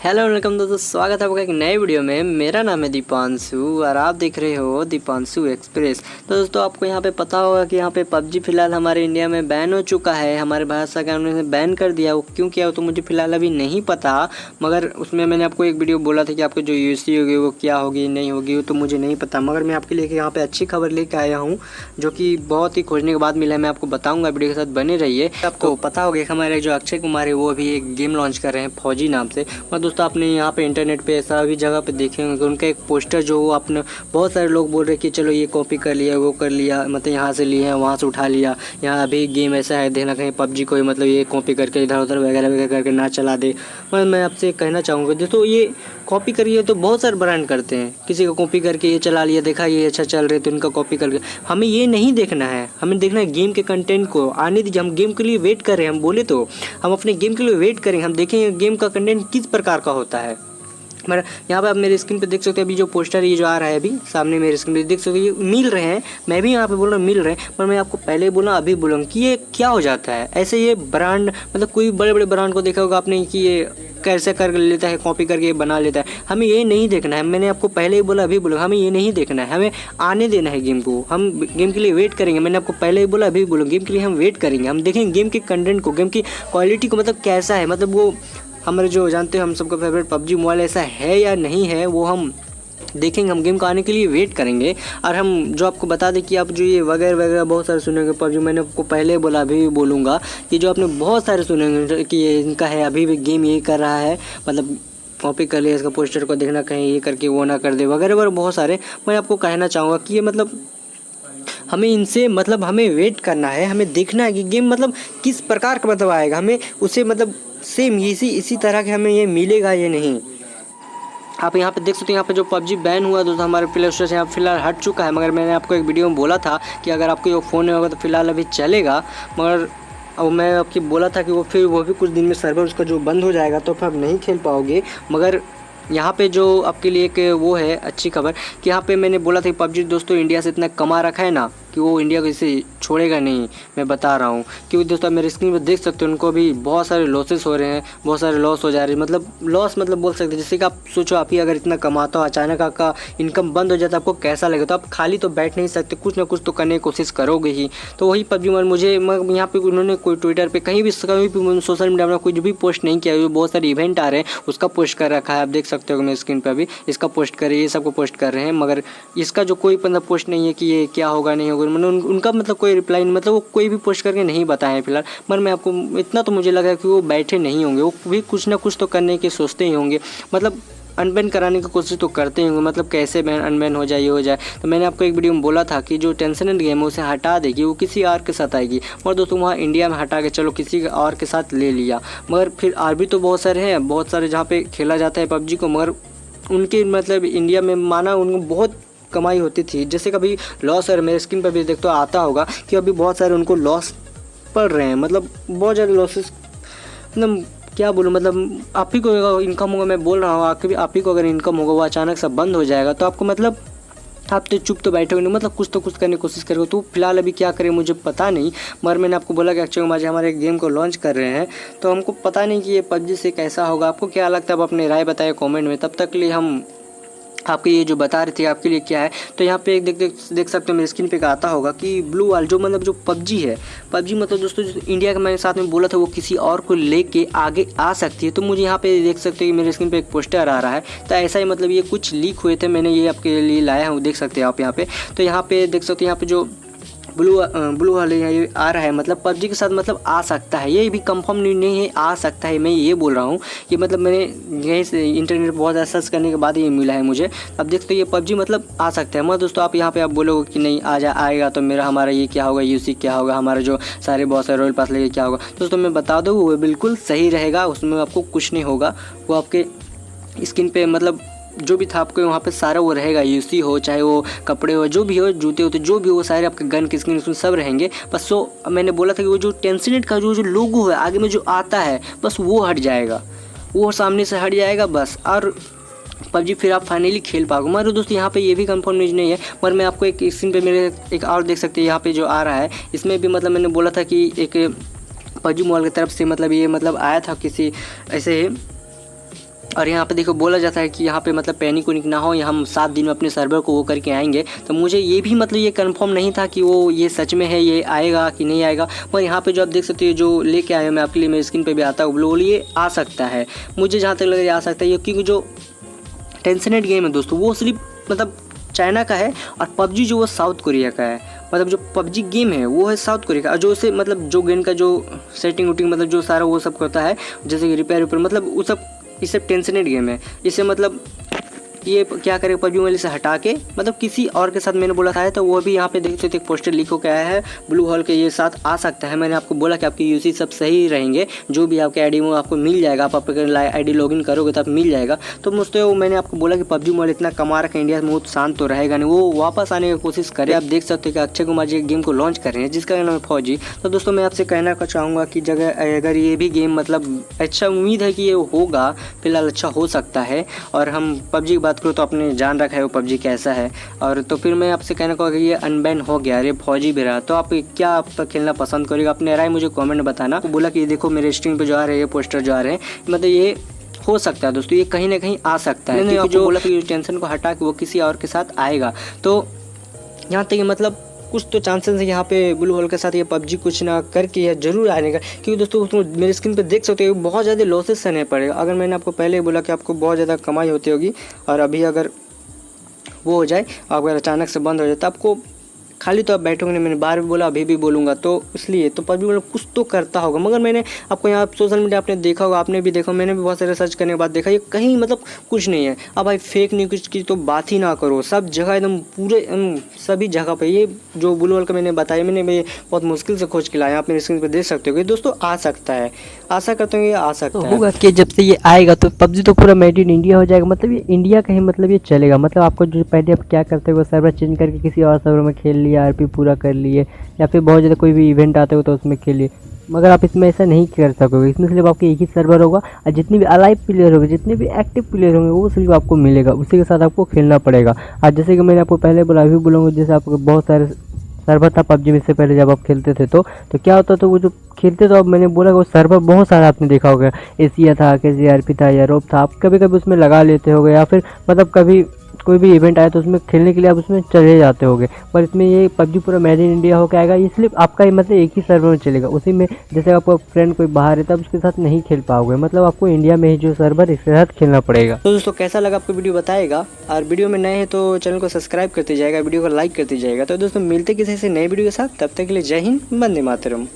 Hello welcome दोस्तों, स्वागत है आपका एक नए वीडियो में। मेरा नाम है दीपांशु और आप देख रहे हो दीपांशु एक्सप्रेस। तो दोस्तों आपको यहाँ पे पता होगा कि यहाँ पे पबजी फिलहाल हमारे इंडिया में बैन हो चुका है। हमारे भारत सरकार ने बैन कर दिया। वो क्यों किया हो तो मुझे फिलहाल अभी नहीं पता, मगर उसमें मैंने आपको एक वीडियो बोला था कि आपको जो यूसी होगी वो क्या होगी नहीं होगी वो तो मुझे नहीं पता, मगर मैं आपके लिए यहाँ पर अच्छी खबर लेके आया हूँ जो कि बहुत ही खोजने के बाद मिला है। मैं आपको बताऊँगा, वीडियो के साथ बने रहिए। आपको पता होगा कि हमारे जो अक्षय कुमार है वो अभी एक गेम लॉन्च कर रहे हैं फौजी नाम से। दोस्तों आपने यहाँ पे इंटरनेट पे ऐसा भी जगह पे देखे होंगे उनका एक पोस्टर जो आपने बहुत सारे लोग बोल रहे कि चलो ये कॉपी कर लिया वो कर लिया, मतलब यहाँ से लिए हैं वहाँ से उठा लिया, यहाँ अभी गेम ऐसा है देखना कहीं पबजी को मतलब ये कॉपी करके इधर उधर वगैरह वगैरह करके ना चला दे। मैं आपसे कहना चाहूँगा दोस्तों, ये कॉपी करिए तो बहुत सारे ब्रांड करते हैं। किसी का कॉपी करके ये चला लिया, देखा ये अच्छा चल रहे तो उनका कॉपी करके। हमें ये नहीं देखना है, हमें देखना है गेम के कंटेंट को आने दीजिए। हम गेम के लिए वेट कर रहे हैं, हम बोले तो हम अपने गेम के लिए वेट करेंगे, हम देखेंगे गेम का कंटेंट किस प्रकार का होता है। मेरा यहाँ पे आप मेरे स्क्रीन पे देख सकते हैं, अभी जो पोस्टर ये जो आ रहा है अभी सामने मेरे स्क्रीन पे देख सकते हैं, ये मिल रहे हैं। मैं भी यहाँ पे बोल रहा हूँ मिल रहे हैं, पर मैं आपको पहले बोला अभी बोलूँ कि ये क्या हो जाता है। ऐसे ये ब्रांड मतलब कोई बड़े बड़े ब्रांड को देखा होगा आपने कि ये कैसे कर लेता है, कॉपी करके बना लेता है। हमें ये नहीं देखना है। मैंने आपको पहले ही बोला अभी बोला, हमें ये नहीं देखना है, हमें आने देना है गेम को। हम गेम के लिए वेट करेंगे। मैंने आपको पहले ही बोला अभी बोलो, गेम के लिए हम वेट करेंगे। हम देखेंगे गेम के कंटेंट को, गेम की क्वालिटी को, मतलब कैसा है, मतलब वो हमारे जो जानते हो हम सबका फेवरेट पबजी मोबाइल ऐसा है या नहीं है वो हम देखेंगे। हम गेम को आने के लिए वेट करेंगे। और हम जो आपको बता दें कि आप जो ये वगैरह वगैरह बहुत सारे सुनेंगे पबजी, मैंने आपको पहले बोला अभी भी बोलूँगा कि जो आपने बहुत सारे सुनेंगे कि ये इनका है अभी भी गेम यही कर रहा है, मतलब कॉपी कर लिया इसका पोस्टर को, देखना कहीं ये करके वो ना कर दे वगैरह वगैरह बहुत सारे। मैं आपको कहना चाहूँगा कि ये मतलब हमें इनसे मतलब हमें वेट करना है, हमें देखना है कि गेम मतलब किस प्रकार का मतलब आएगा, हमें उसे मतलब सेम इसी तरह के हमें ये मिलेगा ये नहीं। आप यहाँ पे देख सकते हैं, यहाँ पे जो पबजी बैन हुआ दोस्तों हमारे प्ले स्टोर से यहाँ फिलहाल हट चुका है। मगर मैंने आपको एक वीडियो में बोला था कि अगर आपको ये फ़ोन में होगा तो फिलहाल अभी चलेगा, मगर अब मैं आपकी बोला था कि वो भी कुछ दिन में सर्वर उसका जो बंद हो जाएगा तो फिर आप नहीं खेल पाओगे। मगर यहाँ पे जो आपके लिए एक वो है अच्छी खबर कि यहाँ पे मैंने बोला था कि पबजी दोस्तों इंडिया से इतना कमा रखा है ना कि वो इंडिया को इसे छोड़ेगा नहीं। मैं बता रहा हूँ क्योंकि दोस्तों मेरे स्क्रीन पर देख सकते हो उनको भी बहुत सारे लॉसेस हो रहे हैं, बहुत सारे लॉस हो जा रहे हैं। मतलब लॉस मतलब बोल सकते हैं, जैसे कि आप सोचो आप ही अगर इतना कमाता हो अचानक आपका इनकम बंद हो जाता है आपको कैसा लगेगा। तो आप खाली तो बैठ नहीं सकते, कुछ ना कुछ तो करने की कोशिश करोगे ही। तो वही पबजी मुझे यहाँ पे उन्होंने कोई ट्विटर पर कहीं भी सोशल मीडिया में कोई भी पोस्ट नहीं किया। बहुत सारे इवेंट आ रहे हैं उसका पोस्ट कर रखा है, आप देख सकते हो मेरे स्क्रीन पर अभी इसका पोस्ट कर रहे हैं, ये सबको पोस्ट कर रहे हैं। मगर इसका जो कोई मतलब पोस्ट नहीं है कि ये क्या होगा नहीं होगा, मतलब उनका मतलब कोई रिप्लाई नहीं, मतलब वो कोई भी पोस्ट करके नहीं बताए हैं फिलहाल। मगर मैं आपको इतना तो मुझे लगा कि वो बैठे नहीं होंगे, वो भी कुछ ना कुछ तो करने के सोचते ही होंगे, मतलब अनबैन कराने की कोशिश तो करते ही होंगे, मतलब कैसे बैन अनबैन हो जाए ये हो जाए। तो मैंने आपको एक वीडियो में बोला था कि जो टेंशनेट गेम है उसे हटा देगी, वो किसी और के साथ आएगी। और दोस्तों वहाँ इंडिया में हटा के चलो किसी और के साथ ले लिया, मगर फिर और भी तो बहुत सारे हैं, बहुत सारे जहाँ पे खेला जाता है पबजी को, मगर उनके मतलब इंडिया में माना उनको बहुत कमाई होती थी। जैसे कभी लॉस है मेरे स्क्रीन पर भी देख तो आता होगा कि अभी बहुत सारे उनको लॉस पड़ रहे हैं, मतलब बहुत ज़्यादा लॉसेस, मतलब क्या बोलूँ, मतलब आप ही को इनकम होगा, मैं बोल रहा हूँ आप ही को अगर इनकम होगा वो अचानक से बंद हो जाएगा तो आपको मतलब आप तो चुप तो बैठोगे नहीं, मतलब कुछ तो कुछ करने की कोशिश करोगे। तो फिलहाल अभी क्या करें मुझे पता नहीं, मगर मैंने आपको बोला कि अक्षय कुमार जी हमारे गेम को लॉन्च कर रहे हैं तो हमको पता नहीं कि ये पबजी से कैसा होगा। आपको क्या लगता है आप अपनी राय बताएं कमेंट में। तब तक के लिए हम आपके ये जो बता रहे थे आपके लिए क्या है, तो यहाँ पे एक देख सकते हो मेरे स्क्रीन पे आता होगा कि ब्लू वाल जो मतलब जो पबजी है, पबजी मतलब दोस्तों जो इंडिया का मैंने साथ में बोला था वो किसी और को लेके आगे आ सकती है। तो मुझे यहाँ पे देख सकते हो कि मेरे स्क्रीन पे एक पोस्टर आ रहा है, तो ऐसा ही मतलब ये कुछ लीक हुए थे, मैंने ये आपके लिए लाया हूँ, देख सकते हैं आप यहाँ पे। तो यहाँ पे देख सकते हो यहाँ पे जो ब्लू वाले ये आ रहा है, मतलब पबजी के साथ मतलब आ सकता है, ये भी कंफर्म नहीं है, आ सकता है, मैं ये बोल रहा हूँ कि मतलब मैंने यहीं से इंटरनेट बहुत ज़्यादा सर्च करने के बाद ये मिला है मुझे। अब देखते ये पबजी मतलब आ सकता है। मगर दोस्तों आप यहाँ पे आप बोलोगे कि नहीं आएगा तो हमारा ये क्या होगा, यूसी क्या होगा, हमारा जो सारे बहुत सारे रॉयल पास लेके क्या होगा। दोस्तों मैं बता दूँ वो बिल्कुल सही रहेगा, उसमें आपको कुछ नहीं होगा। वो आपके स्क्रीन पे मतलब जो भी था आपको वहाँ पे सारा वो रहेगा, यूसी हो चाहे वो कपड़े हो जो भी हो, जूते होते जो भी हो, सारे आपके गन की स्क्रीन उसमें सब रहेंगे। बस मैंने बोला था कि वो जो टेंशनेट का जो लोगो है आगे में जो आता है बस वो हट जाएगा, वो सामने से हट जाएगा बस, और पबजी फिर आप फाइनली खेल पाओगे। मगर दोस्तों यहाँ पे ये भी कंफर्म न्यूज़ नहीं है, मगर मैं आपको एक स्क्रीन पे मेरे एक और देख सकते हैं यहाँ पे जो आ रहा है, इसमें भी मतलब मैंने बोला था कि एक पबजी मोबाइल की तरफ से मतलब ये मतलब आया था किसी ऐसे और यहाँ पे देखो बोला जाता है कि यहाँ पे मतलब पैनिक उनिक ना हो, हम 7 दिन में अपने सर्वर को वो करके आएंगे। तो मुझे ये भी मतलब ये कंफर्म नहीं था कि वो ये सच में है, ये आएगा कि नहीं आएगा। पर यहाँ पे जो आप देख सकते हो जो लेके आए मैं आपके लिए, मेरे स्क्रीन पे भी आता है वो, ये आ सकता है। मुझे जहाँ तक लग रहा है आ सकता है, क्योंकि जो टेंशनेट गेम है दोस्तों वो सिर्फ मतलब चाइना का है, और पबजी जो वो साउथ कोरिया का है। मतलब जो पबजी गेम है वो है साउथ कोरिया का, और जो उसे मतलब जो गेम का जो सेटिंग वुटिंग मतलब जो सारा वो सब करता है, जैसे कि रिपेयर मतलब वो सब, इसे टेंशनेट गेम है। इसे मतलब ये क्या करेगा पबजी वाले से हटा के मतलब किसी और के साथ मैंने बोला था, तो वो भी यहाँ पे देख सकते एक पोस्टर लिखो क्या है ब्लू हॉल के ये साथ आ सकता है। मैंने आपको बोला कि आपकी यूसी सब सही रहेंगे, जो भी आपके आईडी में आपको मिल जाएगा, आप अपने आईडी लॉगिन करोगे तो आप मिल जाएगा। तो मुझसे वो मैंने आपको बोला कि पबजी मोबाइल इतना कमा रखा है इंडिया में, बहुत शांत तो रहेगा नहीं, वो वापस आने की कोशिश करे। आप देख सकते हो कि अक्षय कुमार जी गेम को लॉन्च कर रहे हैं जिसका नाम है फौजी। तो दोस्तों मैं आपसे कहना चाहूँगा कि अगर ये भी गेम मतलब अच्छा, उम्मीद है कि ये होगा, फिलहाल अच्छा हो सकता है। और हम पबजी की बात करो तो आपने जान रखा है वो पबजी कैसा है। और तो फिर मैं आपसे कहना कहूँगा कि ये अनबैन हो गया, अरे फौजी भी रहा, तो आप क्या आप खेलना पसंद करेगा, अपने राय मुझे कमेंट में बताना। तो बोला कि देखो मेरे स्क्रीन पे जो आ रहे हैं ये पोस्टर जो आ रहे हैं, मतलब ये हो सकता है दोस्तों, ये कहीं ना कहीं आ सकता है। क्योंकि जो बोला कि टेंशन को हटा के वो किसी और के साथ आएगा। तो यहाँ तक मतलब कुछ तो चांसेस है यहाँ पे ब्लू होल के साथ ये पबजी कुछ ना करके या जरूर आने का। क्योंकि दोस्तों मेरे स्क्रीन पे देख सकते हो बहुत ज़्यादा लॉसेस सहने पड़ेगा। अगर मैंने आपको पहले ही बोला कि आपको बहुत ज़्यादा कमाई होती होगी, और अभी अगर वो हो जाए, अगर अचानक से बंद हो जाए तो आपको खाली तो आप बैठोगे नहीं। मैंने बार भी बोला, अभी भी बोलूँगा, तो इसलिए तो पबजी मतलब कुछ तो करता होगा। मगर मैंने आपको यहाँ सोशल मीडिया आपने देखा होगा, आपने भी देखा, मैंने भी बहुत सारे सर्च करने के बाद देखा, ये कहीं मतलब कुछ नहीं है। अब भाई फेक न्यूज़ की तो बात ही ना करो, सब जगह एकदम पूरे सभी जगह पे ये जो ब्लू वाल का मैंने बताया, मैंने बहुत मुश्किल से खोज के लाया। आप मेरे स्क्रीन पर देख सकते हो कि दोस्तों आ सकता है, आशा करते हो ये आ सकता है होगा कि जब से ये आएगा तो पबजी तो पूरा मेड इन इंडिया हो जाएगा। मतलब ये इंडिया का ही मतलब ये चलेगा। मतलब आपको जो पहले आप क्या करते हो सर्वर चेंज करके किसी और सर्वर में खेल लिया, आरपी पूरा कर लिए, या फिर बहुत ज़्यादा कोई भी इवेंट आते हो तो उसमें खेलिए। मगर आप इसमें ऐसा नहीं कर सकोगे। इसमें सिर्फ आपके एक ही सर्वर होगा, और जितने भी अलाइव प्लेयर होंगे, जितने भी एक्टिव प्लेयर होंगे वो सिर्फ आपको मिलेगा, उसी के साथ आपको खेलना पड़ेगा। और जैसे कि मैंने आपको पहले बोला, अभी बोलूँगा, जैसे आपको बहुत सारे सर्वर था पबजी में से पहले जब आप खेलते थे तो क्या होता था, वो जो खेलते तो अब मैंने बोला वो सर्वर बहुत सारा आपने देखा होगा, एशिया था, KCRP था, यूरोप था, आप कभी कभी उसमें लगा लेते होगे, या फिर मतलब कभी कोई भी इवेंट आया तो उसमें खेलने के लिए आप उसमें चले जाते होगे। पर इसमें ये पबजी पूरा मेड इन इंडिया होकर आएगा, इसलिए आपका ही मतलब एक ही सर्वर में चलेगा। उसी में जैसे आपका फ्रेंड कोई बाहर है तब उसके साथ नहीं खेल पाओगे, मतलब आपको इंडिया में ही जो सर्वर इसके साथ खेलना पड़ेगा। तो दोस्तों कैसा लगा आपको वीडियो बताएगा, और वीडियो में नए हैं तो चैनल को सब्सक्राइब करते जाएगा, वीडियो को लाइक करते जाएगा। तो दोस्तों मिलते किसी से नए वीडियो के साथ, तब तक के लिए जय हिंद, वंदे मातरम।